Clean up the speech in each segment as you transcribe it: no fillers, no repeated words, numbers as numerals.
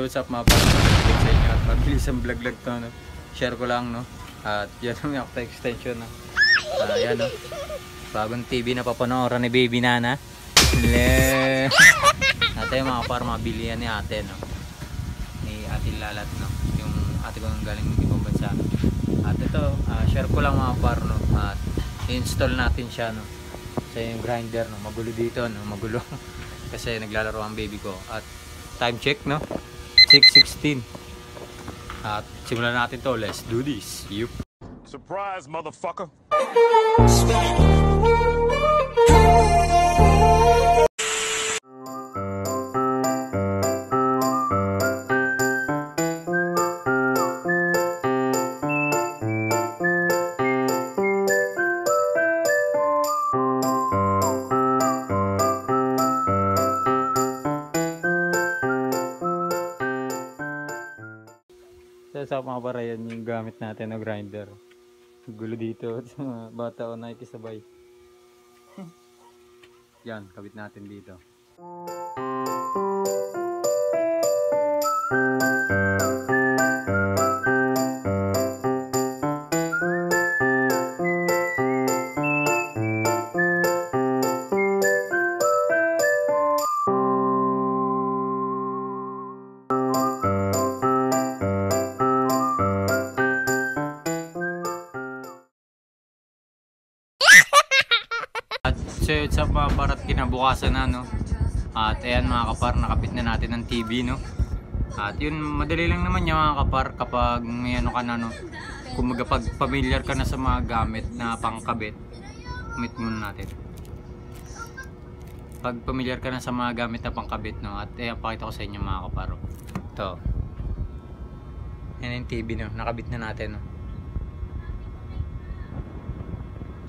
what's up mga par, sa inyo at mabilis ang vlog to, no? Share ko lang, no? At yan ang Octa extension, no? Ayan, no? Bagong TV na papanooran ni Baby Nana. Ate mga par, mabili yan ni ate, no? Ni Ate Lalat, no? Yung ate ko nang galing ng ibang bansa. At ito, share ko lang mga par, no? At install natin siya, no? Sa yung grinder, no? Magulo dito, no? Magulo. Kasi naglalaro ang baby ko. At time check, no? 6:16. At simulan natin to. Let's do this. Yup. Surprise, motherfucker. Sa mga para yan yung gamit natin na grinder. Gulo dito sa mga bata o nakikisabay. Yan, kabit natin dito. So it's up mga par at kinabukasan na, no? At ayan mga kapar, nakapit na natin ng TV, no? At yun, madali lang naman yung mga kapar kapag may ano ka na, no? Kung pag familiar ka na sa mga gamit na pangkabit, kumit muna natin. Pag familiar ka na sa mga gamit na pangkabit, no? At ayan, pakita ko sa inyo mga kapar. Ito. Yan yung TV, no? Nakabit na natin, no?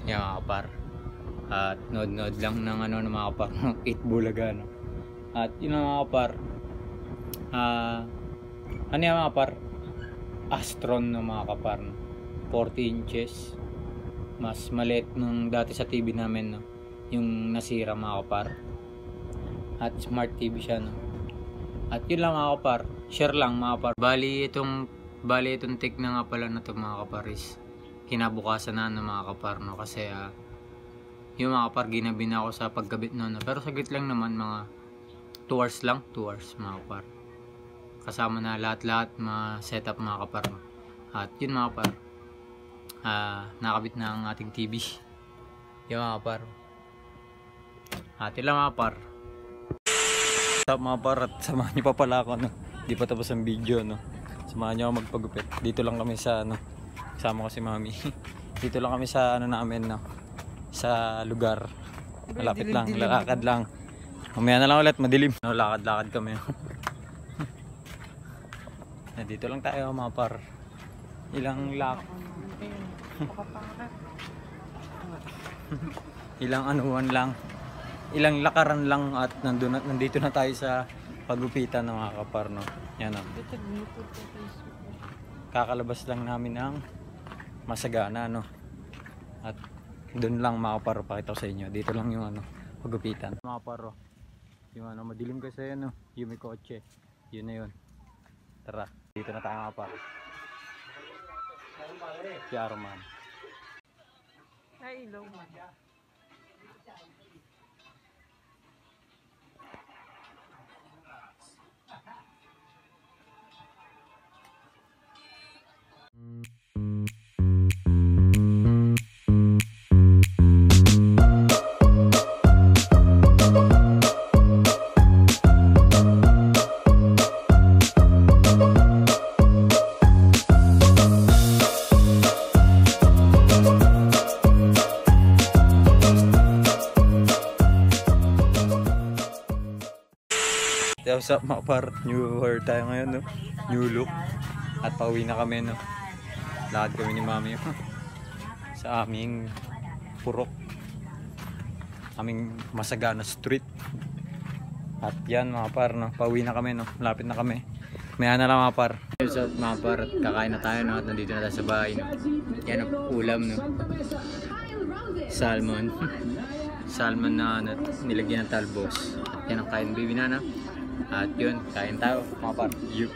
Yan mga kapar. At nod-nod lang ng ano ng mga kapar, 8 bulaga, no? At yun mga kapar, ano yung mga kapar, Astron ng mga kapar, no? 40 inches, mas maliit nung dati sa TV namin, no? Yung nasira mga kapar. At smart TV siya, no? At yun lang mga kapar, share lang mga kapar. Bali itong take na nga pala na ito mga kapar is kinabukasan na ng mga kapar, no? Kasi yung mga kapar, ginabi na ako sa pagkabit noon. Pero saglit lang naman, mga 2 hours lang. 2 hours mga kapar. Kasama na lahat-lahat mga setup mga kapar. At yun mga kapar, nakabit na ang ating TV. Yung mga kapar. At yun lang mga kapar. Stop mga kapar, at samahan nyo pa pala ako, no? Di pa tapos ang video, no? Samahan nyo ako magpagupit. Dito lang kami sa ano, kasama ko si mami. Dito lang kami sa ano namin, no? Sa lugar. Malapit lang, lakad lang. Mamaya na lang ulit, madilim. No, lakad-lakad kami. Dito lang tayo mga par. Ilang anuan lang. Ilang lakaran lang at nandito na tayo sa pagupitan ng mga kapar, no. Yan, no. Kakalabas lang namin ng Masagana, no. At doon lang mga paro, pakita ko sa inyo. Dito lang yung ano, pagupitan. Mga paro, yung ano, madilim kasi ano, yung may kotse. Yun na yun. Tara, dito na tayo mga paro. Si Arman. Ay, ilaw man. What's up mga par, new hair tayo ngayon, no? New look. At pauwi na kami, no? Lakad kami ni mami sa aming purok, aming Masagana Street. At yan mga par, no? Pauwi na kami, no? Malapit na kami. Maya na lang mga par. What's up mga par, at kakain na tayo, no? At nandito na tayo sa bahay, no? Yan ang ulam, no? Salmon. Salmon na nilagyan ng talbos. At yan ang kain Baby Nana. At yun, kain tayo mga par. Yup.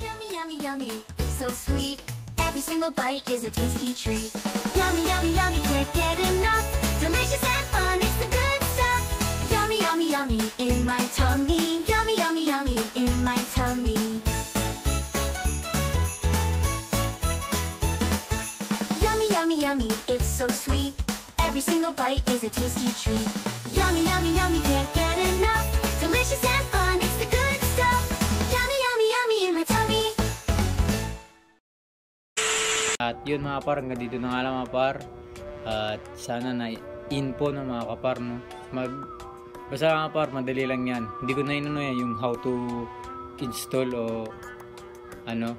Yummy, yummy, yummy, so sweet. Every single bite is a tasty treat. Yummy, yummy, yummy, can't get enough. Delicious and fun, it's the good stuff. Yummy, yummy, yummy, in my tummy. Yummy, yummy, yummy, in my tummy. Yummy, yummy, yummy, it's so sweet. Every single bite is a tasty treat. Yummy, yummy, yummy, can't get enough. Delicious and fun, it's the good stuff. Yummy, yummy, yummy, in my tummy. At yun mga par, hanggang dito na nga lang mga par. At sana na info ng mga kapar, no? Basta mga par, madali lang yan. Hindi ko na inano yan yung how to install o ano,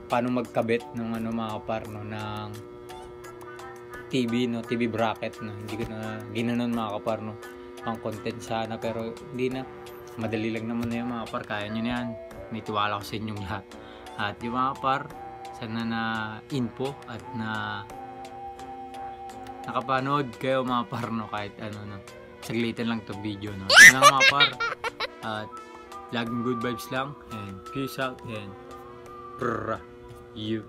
paano magkabit ng ano mga kapar, no, ng TV, no, TV bracket, no. Hindi ko na ginanon mga kapar, no, pang content sana, pero hindi na, madali lang naman na yan mga par, kaya nyo na yan, may tiwala ko sa inyong lahat. At yung mga par, sana na info at na nakapanood kayo mga par, no, kahit ano, no, saglitan lang to video, no. Yun lang mga par, at laging good vibes lang, and peace out, and you.